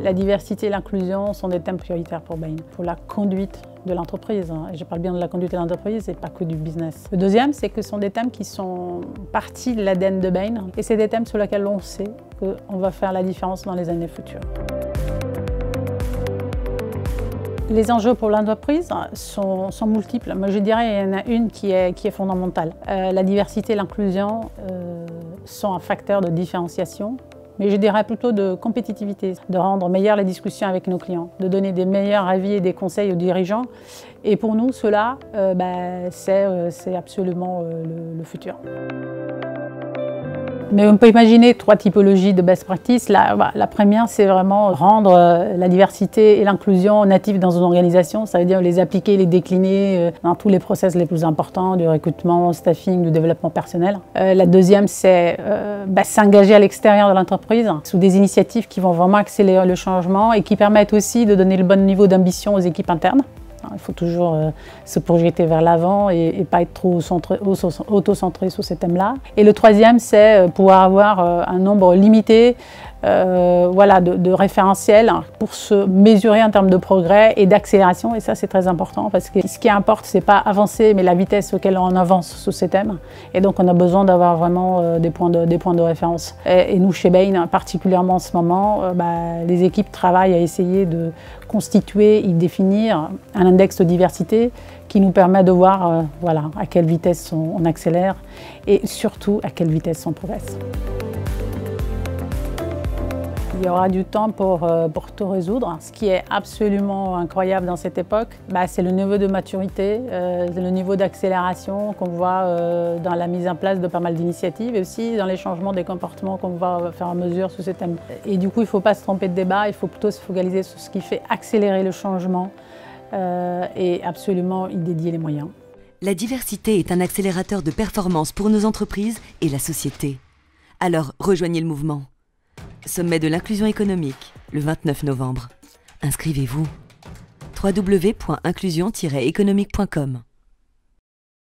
La diversité et l'inclusion sont des thèmes prioritaires pour Bain, pour la conduite de l'entreprise. Et je parle bien de la conduite de l'entreprise et pas que du business. Le deuxième, c'est que ce sont des thèmes qui sont partie de l'ADN de Bain et c'est des thèmes sur lesquels on sait qu'on va faire la différence dans les années futures. Les enjeux pour l'entreprise sont multiples. Moi, je dirais qu'il y en a une qui est fondamentale. La diversité et l'inclusion sont un facteur de différenciation, mais je dirais plutôt de compétitivité, de rendre meilleures les discussions avec nos clients, de donner des meilleurs avis et des conseils aux dirigeants. Et pour nous, cela, c'est absolument le futur. Mais on peut imaginer 3 typologies de best practice. La première, c'est vraiment rendre la diversité et l'inclusion natives dans une organisation. Ça veut dire les appliquer, les décliner dans tous les process les plus importants, du recrutement, staffing, du développement personnel. La deuxième, c'est s'engager à l'extérieur de l'entreprise sous des initiatives qui vont vraiment accélérer le changement et qui permettent aussi de donner le bon niveau d'ambition aux équipes internes. Il faut toujours se projeter vers l'avant et pas être trop auto-centré sur ces thèmes-là. Et le troisième, c'est pouvoir avoir un nombre limité de référentiels pour se mesurer en termes de progrès et d'accélération. Et ça, c'est très important parce que ce qui importe, c'est pas avancer, mais la vitesse auquel on avance sur ces thèmes. Et donc, on a besoin d'avoir vraiment des points de référence. Et nous, chez Bain, particulièrement en ce moment, les équipes travaillent à essayer de constituer et définir un index de diversité qui nous permet de voir à quelle vitesse on accélère et surtout à quelle vitesse on progresse. Il y aura du temps pour tout résoudre. Ce qui est absolument incroyable dans cette époque, c'est le niveau de maturité, le niveau d'accélération qu'on voit dans la mise en place de pas mal d'initiatives et aussi dans les changements des comportements qu'on va faire à mesure sur ces thèmes. Et du coup, il ne faut pas se tromper de débat, il faut plutôt se focaliser sur ce qui fait accélérer le changement et absolument y dédier les moyens. La diversité est un accélérateur de performance pour nos entreprises et la société. Alors, rejoignez le mouvement. Sommet de l'inclusion économique, le 29 novembre. Inscrivez-vous. www.inclusion-économique.com